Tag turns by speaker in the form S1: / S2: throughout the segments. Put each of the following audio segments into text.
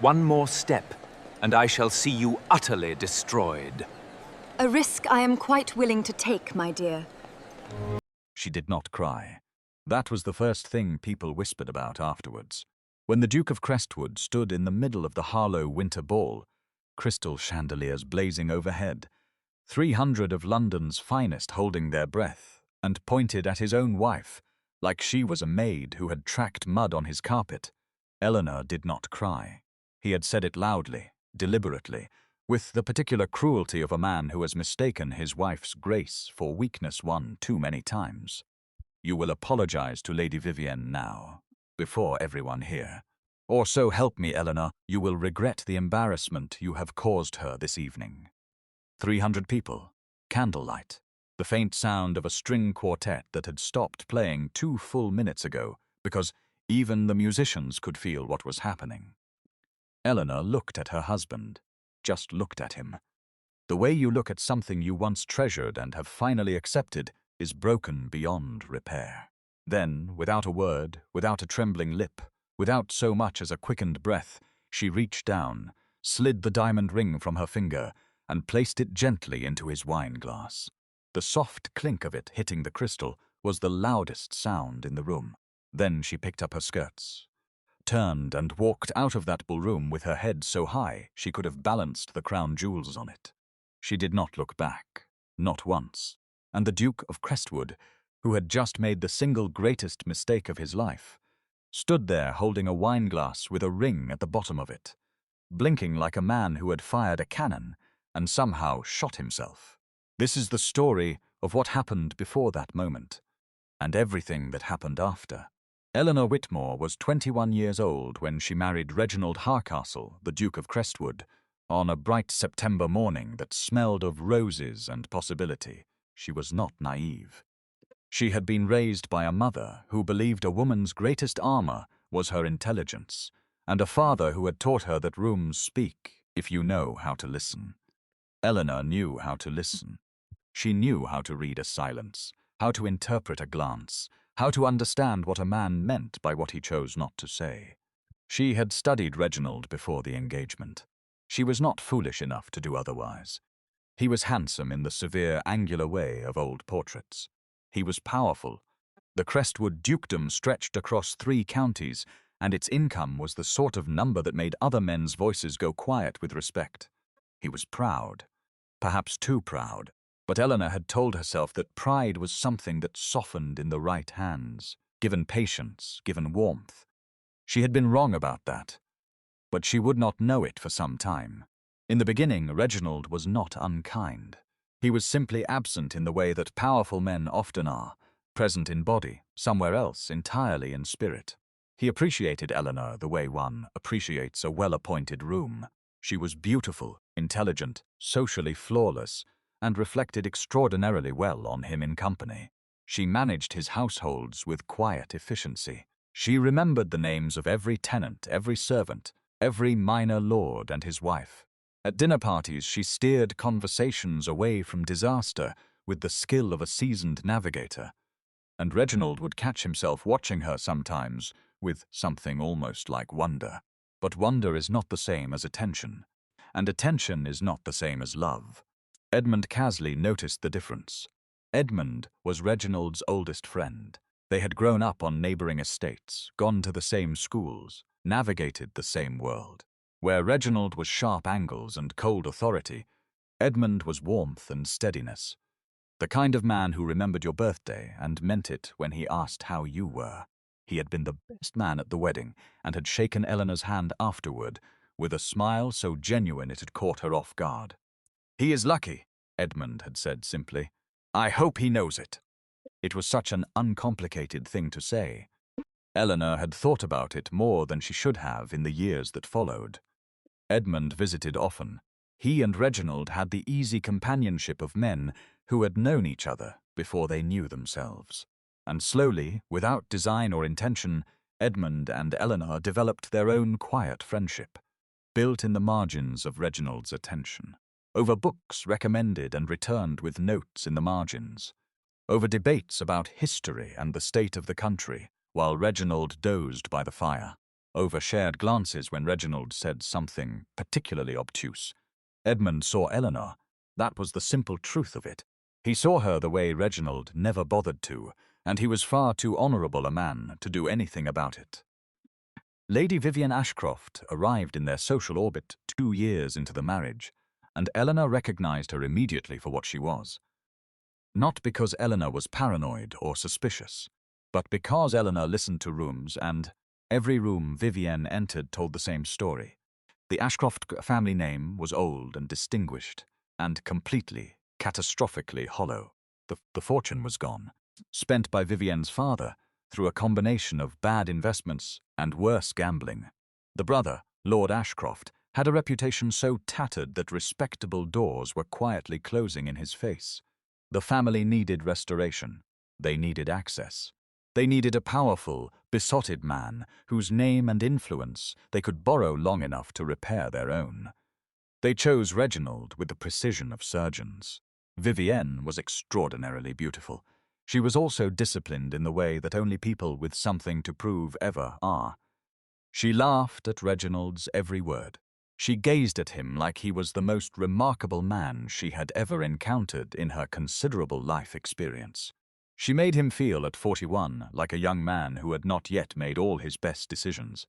S1: One more step, and I shall see you utterly destroyed.
S2: A risk I am quite willing to take, my dear.
S3: She did not cry. That was the first thing people whispered about afterwards. When the Duke of Crestwood stood in the middle of the Harlow Winter Ball, crystal chandeliers blazing overhead, 300 of London's finest holding their breath, and pointed at his own wife, like she was a maid who had tracked mud on his carpet, Eleanor did not cry. He had said it loudly, deliberately, with the particular cruelty of a man who has mistaken his wife's grace for weakness one too many times. You will apologize to Lady Vivienne now, before everyone here. Or so help me, Eleanor, you will regret the embarrassment you have caused her this evening. 300 people, candlelight, the faint sound of a string quartet that had stopped playing 2 full minutes ago because even the musicians could feel what was happening. Eleanor looked at her husband, just looked at him. The way you look at something you once treasured and have finally accepted is broken beyond repair. Then, without a word, without a trembling lip, without so much as a quickened breath, she reached down, slid the diamond ring from her finger, and placed it gently into his wine-glass. The soft clink of it hitting the crystal was the loudest sound in the room. Then she picked up her skirts, turned and walked out of that ballroom with her head so high she could have balanced the crown jewels on it. She did not look back, not once, and the Duke of Crestwood, who had just made the single greatest mistake of his life, stood there holding a wine-glass with a ring at the bottom of it, blinking like a man who had fired a cannon and somehow shot himself. This is the story of what happened before that moment, and everything that happened after. Eleanor Whitmore was 21 years old when she married Reginald Harcastle, the Duke of Crestwood, on a bright September morning that smelled of roses and possibility. She was not naive. She had been raised by a mother who believed a woman's greatest armor was her intelligence, and a father who had taught her that rooms speak if you know how to listen. Eleanor knew how to listen. She knew how to read a silence, how to interpret a glance, how to understand what a man meant by what he chose not to say. She had studied Reginald before the engagement. She was not foolish enough to do otherwise. He was handsome in the severe, angular way of old portraits. He was powerful. The Crestwood dukedom stretched across 3 counties, and its income was the sort of number that made other men's voices go quiet with respect. He was proud, perhaps too proud, but Eleanor had told herself that pride was something that softened in the right hands, given patience, given warmth. She had been wrong about that, but she would not know it for some time. In the beginning, Reginald was not unkind. He was simply absent in the way that powerful men often are, present in body, somewhere else entirely in spirit. He appreciated Eleanor the way one appreciates a well-appointed room. She was beautiful, intelligent, socially flawless, and reflected extraordinarily well on him in company. She managed his households with quiet efficiency. She remembered the names of every tenant, every servant, every minor lord and his wife. At dinner parties, she steered conversations away from disaster with the skill of a seasoned navigator, and Reginald would catch himself watching her sometimes with something almost like wonder. But wonder is not the same as attention, and attention is not the same as love. Edmund Casley noticed the difference. Edmund was Reginald's oldest friend. They had grown up on neighboring estates, gone to the same schools, navigated the same world. Where Reginald was sharp angles and cold authority, Edmund was warmth and steadiness. The kind of man who remembered your birthday and meant it when he asked how you were. He had been the best man at the wedding and had shaken Eleanor's hand afterward with a smile so genuine it had caught her off guard. "He is lucky," Edmund had said simply. "I hope he knows it." It was such an uncomplicated thing to say. Eleanor had thought about it more than she should have in the years that followed. Edmund visited often. He and Reginald had the easy companionship of men who had known each other before they knew themselves. And slowly, without design or intention, Edmund and Eleanor developed their own quiet friendship, built in the margins of Reginald's attention, over books recommended and returned with notes in the margins, over debates about history and the state of the country, while Reginald dozed by the fire. over shared glances when Reginald said something particularly obtuse. Edmund saw Eleanor. That was the simple truth of it. He saw her the way Reginald never bothered to, and he was far too honourable a man to do anything about it. Lady Vivienne Ashcroft arrived in their social orbit 2 years into the marriage, and Eleanor recognised her immediately for what she was. Not because Eleanor was paranoid or suspicious, but because Eleanor listened to rooms, and every room Vivienne entered told the same story. The Ashcroft family name was old and distinguished, and completely, catastrophically hollow. The fortune was gone, spent by Vivienne's father through a combination of bad investments and worse gambling. The brother, Lord Ashcroft, had a reputation so tattered that respectable doors were quietly closing in his face. The family needed restoration. They needed access. They needed a powerful, besotted man whose name and influence they could borrow long enough to repair their own. They chose Reginald with the precision of surgeons. Vivienne was extraordinarily beautiful. She was also disciplined in the way that only people with something to prove ever are. She laughed at Reginald's every word. She gazed at him like he was the most remarkable man she had ever encountered in her considerable life experience. She made him feel at 41 like a young man who had not yet made all his best decisions.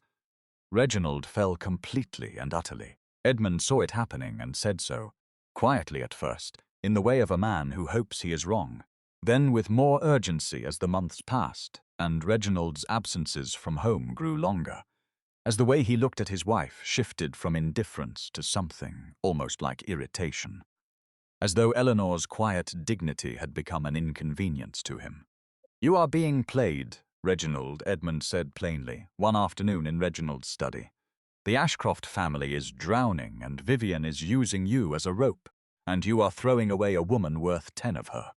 S3: Reginald fell completely and utterly. Edmund saw it happening and said so, quietly at first, in the way of a man who hopes he is wrong. Then with more urgency as the months passed, and Reginald's absences from home grew longer, as the way he looked at his wife shifted from indifference to something almost like irritation, as though Eleanor's quiet dignity had become an inconvenience to him. "You are being played, Reginald," Edmund said plainly, one afternoon in Reginald's study. "The Ashcroft family is drowning, and Vivienne is using you as a rope, and you are throwing away a woman worth 10 of her."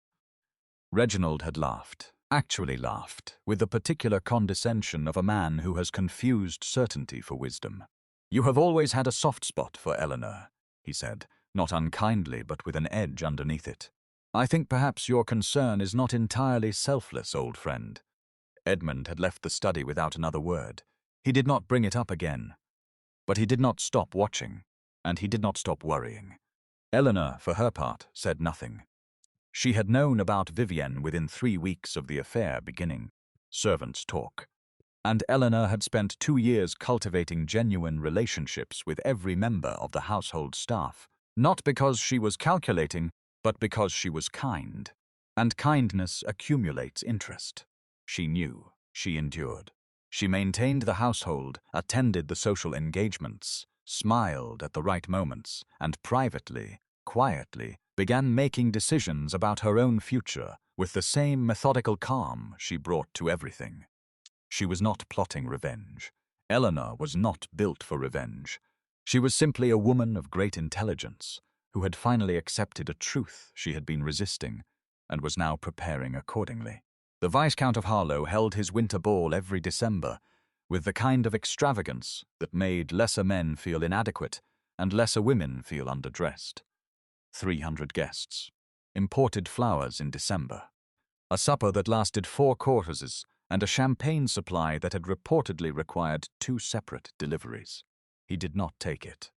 S3: Reginald had laughed, actually laughed, with the particular condescension of a man who has confused certainty for wisdom. "You have always had a soft spot for Eleanor," he said, not unkindly but with an edge underneath it. "I think perhaps your concern is not entirely selfless, old friend." Edmund had left the study without another word. He did not bring it up again. But he did not stop watching, and he did not stop worrying. Eleanor, for her part, said nothing. She had known about Vivienne within 3 weeks of the affair beginning. Servants talk. And Eleanor had spent 2 years cultivating genuine relationships with every member of the household staff, not because she was calculating, but because she was kind. And kindness accumulates interest. She knew. She endured. She maintained the household, attended the social engagements, smiled at the right moments, and privately, quietly, began making decisions about her own future with the same methodical calm she brought to everything. She was not plotting revenge. Eleanor was not built for revenge. She was simply a woman of great intelligence who had finally accepted a truth she had been resisting and was now preparing accordingly. The Viscount of Harlow held his winter ball every December with the kind of extravagance that made lesser men feel inadequate and lesser women feel underdressed. 300 guests. Imported flowers in December. A supper that lasted 4 courses and a champagne supply that had reportedly required 2 separate deliveries. He did not take it.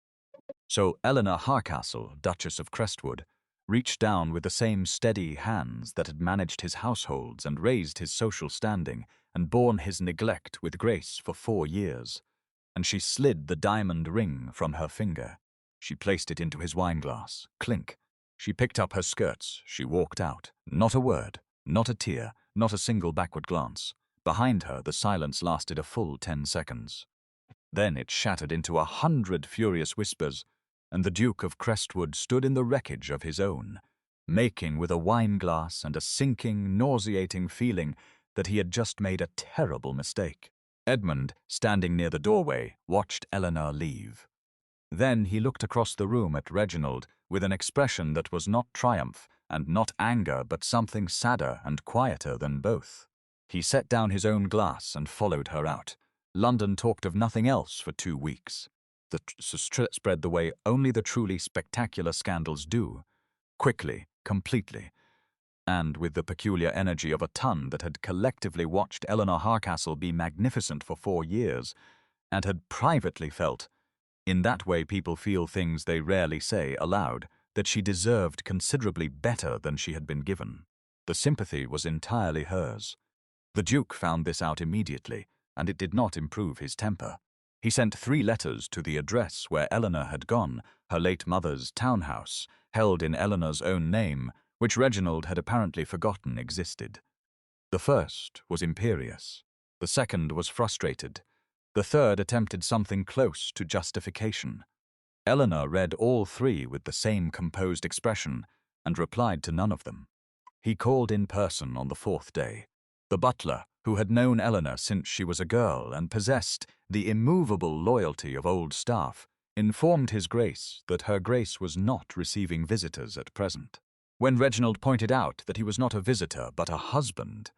S3: So Eleanor Harcastle, Duchess of Crestwood, reached down with the same steady hands that had managed his households and raised his social standing and borne his neglect with grace for 4 years, and she slid the diamond ring from her finger. She placed it into his wineglass. Clink. She picked up her skirts. She walked out. Not a word, not a tear, not a single backward glance. Behind her, the silence lasted a full 10 seconds. Then it shattered into 100 furious whispers, and the Duke of Crestwood stood in the wreckage of his own, making with a wineglass and a sinking, nauseating feeling that he had just made a terrible mistake. Edmund, standing near the doorway, watched Eleanor leave. Then he looked across the room at Reginald with an expression that was not triumph and not anger but something sadder and quieter than both. He set down his own glass and followed her out. London talked of nothing else for 2 weeks. The spread the way only the truly spectacular scandals do, quickly, completely, and with the peculiar energy of a ton that had collectively watched Eleanor Harcastle be magnificent for 4 years, and had privately felt, in that way people feel things they rarely say aloud, that she deserved considerably better than she had been given. The sympathy was entirely hers. The Duke found this out immediately, and it did not improve his temper. He sent 3 letters to the address where Eleanor had gone, her late mother's townhouse, held in Eleanor's own name, which Reginald had apparently forgotten existed. The first was imperious. The second was frustrated. The third attempted something close to justification. Eleanor read all 3 with the same composed expression and replied to none of them. He called in person on the 4th day. The butler, who had known Eleanor since she was a girl and possessed the immovable loyalty of old staff, informed His Grace that Her Grace was not receiving visitors at present. When Reginald pointed out that he was not a visitor but a husband,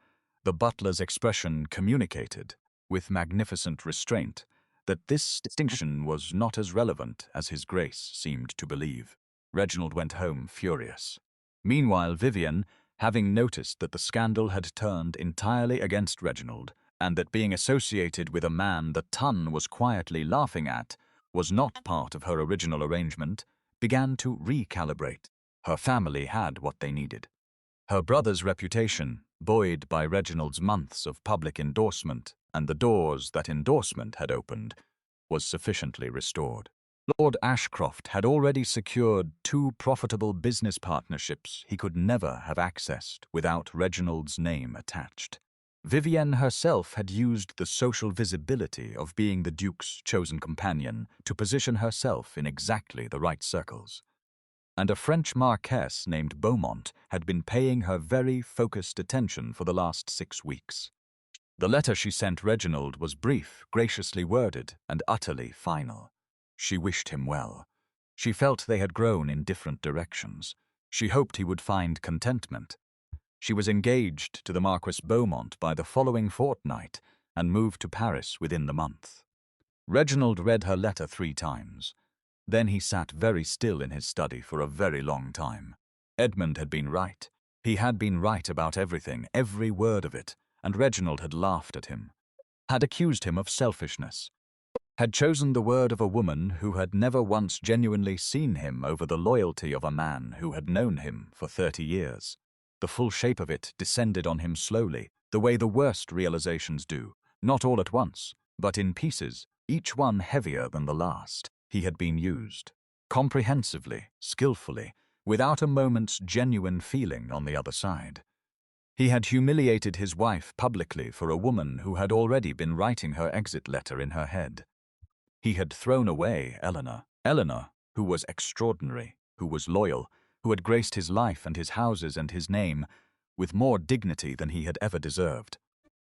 S3: the butler's expression communicated, with magnificent restraint, that this distinction was not as relevant as His Grace seemed to believe. Reginald went home furious. Meanwhile, Vivienne, having noticed that the scandal had turned entirely against Reginald, and that being associated with a man the ton was quietly laughing at was not part of her original arrangement, began to recalibrate. Her family had what they needed. Her brother's reputation, buoyed by Reginald's months of public endorsement and the doors that endorsement had opened, was sufficiently restored. Lord Ashcroft had already secured 2 profitable business partnerships he could never have accessed without Reginald's name attached. Vivienne herself had used the social visibility of being the Duke's chosen companion to position herself in exactly the right circles. And a French Marquess named Beaumont had been paying her very focused attention for the last 6 weeks. The letter she sent Reginald was brief, graciously worded, and utterly final. She wished him well. She felt they had grown in different directions. She hoped he would find contentment. She was engaged to the Marquis Beaumont by the following fortnight and moved to Paris within the month. Reginald read her letter 3 times. Then he sat very still in his study for a very long time. Edmund had been right. He had been right about everything, every word of it, and Reginald had laughed at him, had accused him of selfishness, had chosen the word of a woman who had never once genuinely seen him over the loyalty of a man who had known him for 30 years. The full shape of it descended on him slowly, the way the worst realizations do, not all at once, but in pieces, each one heavier than the last. He had been used, comprehensively, skillfully, without a moment's genuine feeling on the other side. He had humiliated his wife publicly for a woman who had already been writing her exit letter in her head. He had thrown away Eleanor, who was extraordinary, who was loyal, who had graced his life and his houses and his name with more dignity than he had ever deserved,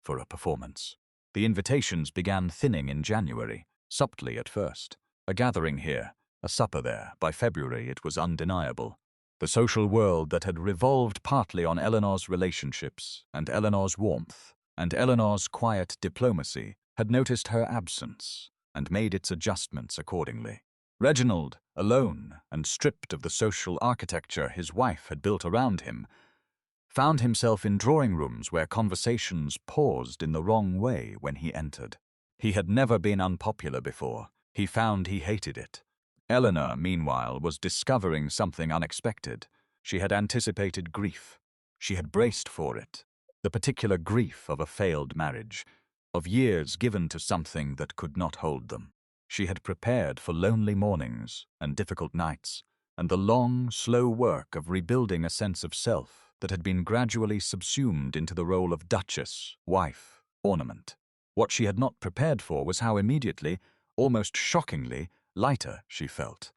S3: for a performance. The invitations began thinning in January, subtly at first. A gathering here, a supper there. By February it was undeniable. The social world that had revolved partly on Eleanor's relationships and Eleanor's warmth and Eleanor's quiet diplomacy had noticed her absence and made its adjustments accordingly. Reginald, alone and stripped of the social architecture his wife had built around him, found himself in drawing rooms where conversations paused in the wrong way when he entered. He had never been unpopular before. He found he hated it. Eleanor, meanwhile, was discovering something unexpected. She had anticipated grief. She had braced for it. The particular grief of a failed marriage, of years given to something that could not hold them. She had prepared for lonely mornings and difficult nights, and the long, slow work of rebuilding a sense of self that had been gradually subsumed into the role of duchess, wife, ornament. What she had not prepared for was how immediately, almost shockingly, lighter she felt.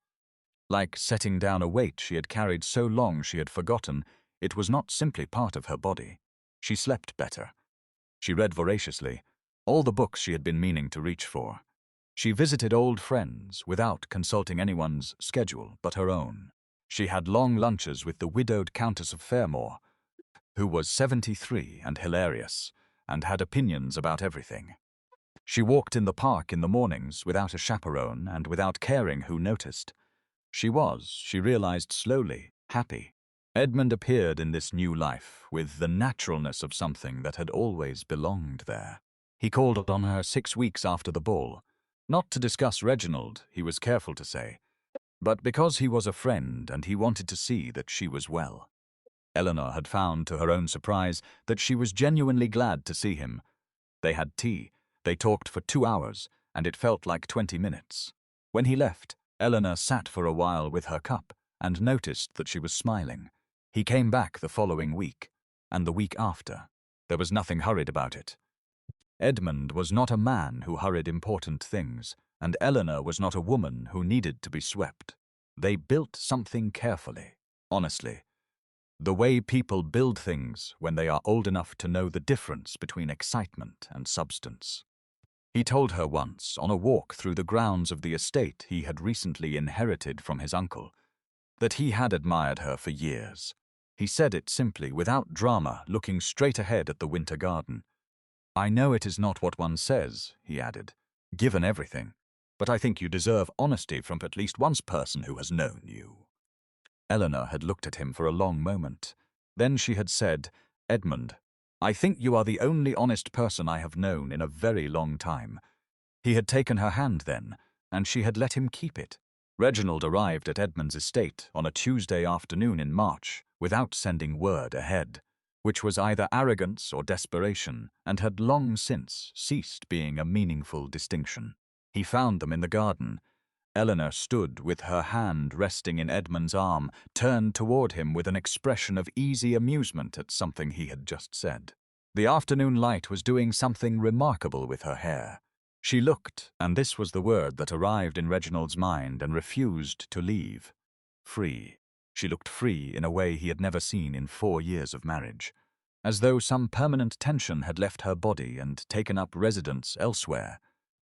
S3: Like setting down a weight she had carried so long she had forgotten it was not simply part of her body. She slept better. She read voraciously, all the books she had been meaning to reach for. She visited old friends without consulting anyone's schedule but her own. She had long lunches with the widowed Countess of Fairmore, who was 73 and hilarious, and had opinions about everything. She walked in the park in the mornings without a chaperone and without caring who noticed. She realized slowly, happy. Edmund appeared in this new life with the naturalness of something that had always belonged there. He called on her 6 weeks after the ball, Not to discuss Reginald, he was careful to say, but because he was a friend and he wanted to see that she was well. Eleanor had found, to her own surprise, that she was genuinely glad to see him. They had tea, they talked for 2 hours, and it felt like 20 minutes. When he left, Eleanor sat for a while with her cup and noticed that she was smiling. He came back the following week, and the week after. There was nothing hurried about it. Edmund was not a man who hurried important things, and Eleanor was not a woman who needed to be swept. They built something carefully, honestly. The way people build things when they are old enough to know the difference between excitement and substance. He told her once, on a walk through the grounds of the estate he had recently inherited from his uncle, that he had admired her for years. He said it simply, without drama, looking straight ahead at the winter garden. "I know it is not what one says," he added, "given everything, but I think you deserve honesty from at least one person who has known you." Eleanor had looked at him for a long moment. Then she had said, "Edmund, I think you are the only honest person I have known in a very long time." He had taken her hand then, and she had let him keep it. Reginald arrived at Edmund's estate on a Tuesday afternoon in March without sending word ahead, which was either arrogance or desperation, and had long since ceased being a meaningful distinction. He found them in the garden. Eleanor stood with her hand resting in Edmund's arm, turned toward him with an expression of easy amusement at something he had just said. The afternoon light was doing something remarkable with her hair. She looked, and this was the word that arrived in Reginald's mind and refused to leave. Free. She looked free in a way he had never seen in 4 years of marriage, as though some permanent tension had left her body and taken up residence elsewhere.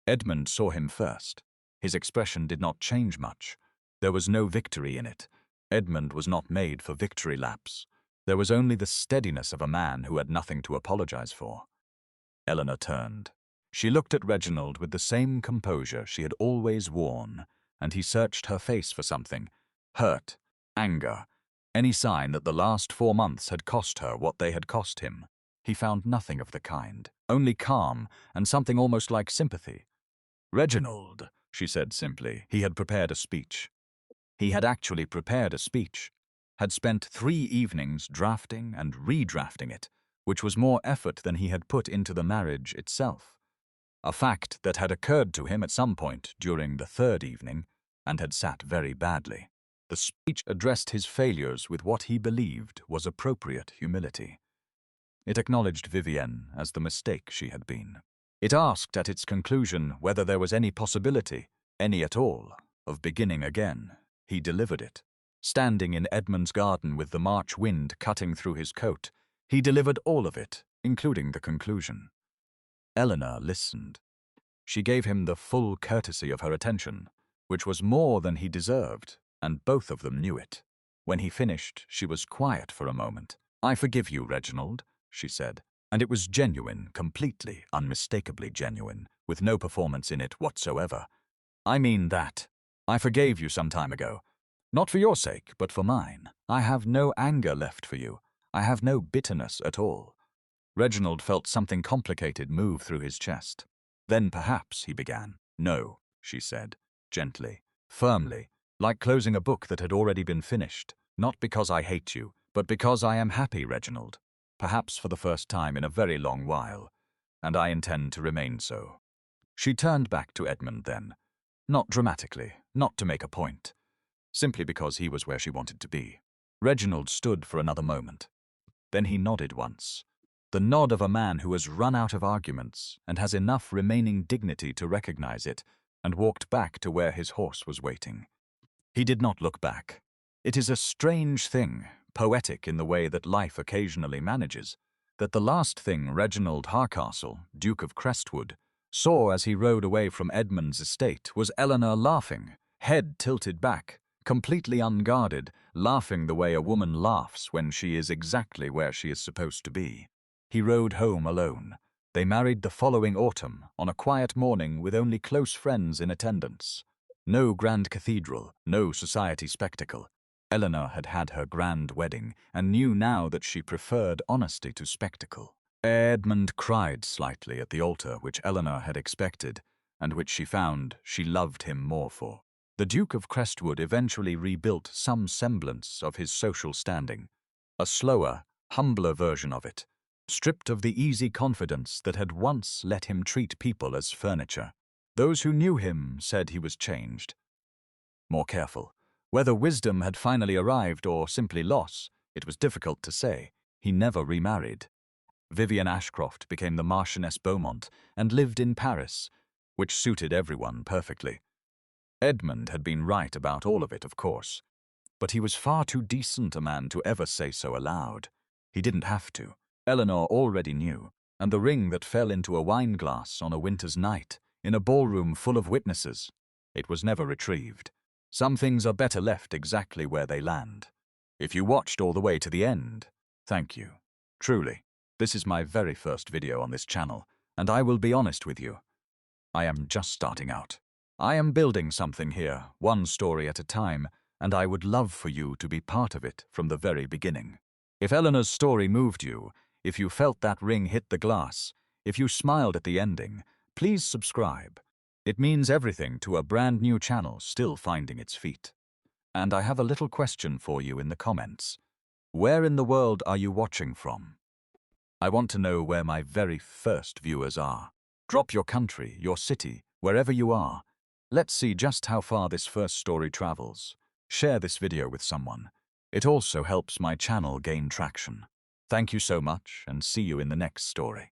S3: Edmund saw him first. His expression did not change much. There was no victory in it. Edmund was not made for victory laps. There was only the steadiness of a man who had nothing to apologize for. Eleanor turned. She looked at Reginald with the same composure she had always worn, and he searched her face for something. Hurt, anger, any sign that the last 4 months had cost her what they had cost him. He found nothing of the kind, only calm and something almost like sympathy. "Reginald," she said simply. He had prepared a speech. He had actually prepared a speech, had spent 3 evenings drafting and redrafting it, which was more effort than he had put into the marriage itself. A fact that had occurred to him at some point during the 3rd evening, and had sat very badly. The speech addressed his failures with what he believed was appropriate humility. It acknowledged Vivienne as the mistake she had been. It asked at its conclusion whether there was any possibility, any at all, of beginning again. He delivered it. Standing in Edmund's garden with the March wind cutting through his coat, he delivered all of it, including the conclusion. Eleanor listened. She gave him the full courtesy of her attention, which was more than he deserved, and both of them knew it. When he finished, she was quiet for a moment. "I forgive you, Reginald," she said, and it was genuine, completely, unmistakably genuine, with no performance in it whatsoever. "I mean that. I forgave you some time ago. Not for your sake, but for mine. I have no anger left for you. I have no bitterness at all." Reginald felt something complicated move through his chest. "Then perhaps," he began. "No," she said, gently, firmly, like closing a book that had already been finished. "Not because I hate you, but because I am happy, Reginald. Perhaps for the first time in a very long while, and I intend to remain so." She turned back to Edmund then, not dramatically, not to make a point, simply because he was where she wanted to be. Reginald stood for another moment. Then he nodded once. The nod of a man who has run out of arguments and has enough remaining dignity to recognize it, and walked back to where his horse was waiting. He did not look back. It is a strange thing, poetic in the way that life occasionally manages, that the last thing Reginald Harcastle, Duke of Crestwood, saw as he rode away from Edmund's estate was Eleanor laughing, head tilted back, completely unguarded, laughing the way a woman laughs when she is exactly where she is supposed to be. He rode home alone. They married the following autumn, on a quiet morning with only close friends in attendance. No grand cathedral, no society spectacle. Eleanor had had her grand wedding, and knew now that she preferred honesty to spectacle. Edmund cried slightly at the altar, which Eleanor had expected, and which she found she loved him more for. The Duke of Crestwood eventually rebuilt some semblance of his social standing, a slower, humbler version of it, stripped of the easy confidence that had once let him treat people as furniture. Those who knew him said he was changed, more careful. Whether wisdom had finally arrived or simply loss, it was difficult to say. He never remarried. Vivienne Ashcroft became the Marchioness Beaumont and lived in Paris, which suited everyone perfectly. Edmund had been right about all of it, of course, but he was far too decent a man to ever say so aloud. He didn't have to. Eleanor already knew, and the ring that fell into a wine glass on a winter's night, in a ballroom full of witnesses, it was never retrieved. Some things are better left exactly where they land. If you watched all the way to the end, thank you. Truly, this is my very first video on this channel, and I will be honest with you. I am just starting out. I am building something here, one story at a time, and I would love for you to be part of it from the very beginning. If Eleanor's story moved you, if you felt that ring hit the glass, if you smiled at the ending, please subscribe. It means everything to a brand new channel still finding its feet. And I have a little question for you in the comments. Where in the world are you watching from? I want to know where my very first viewers are. Drop your country, your city, wherever you are. Let's see just how far this first story travels. Share this video with someone. It also helps my channel gain traction. Thank you so much, and see you in the next story.